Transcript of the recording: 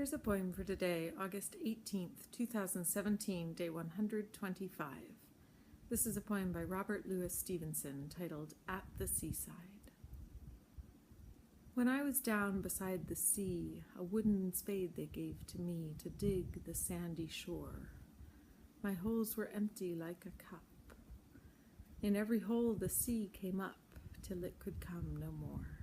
Here's a poem for today, August 18th, 2017, day 125. This is a poem by Robert Louis Stevenson titled At the Seaside. When I was down beside the sea, a wooden spade they gave to me to dig the sandy shore. My holes were empty like a cup. In every hole the sea came up till it could come no more.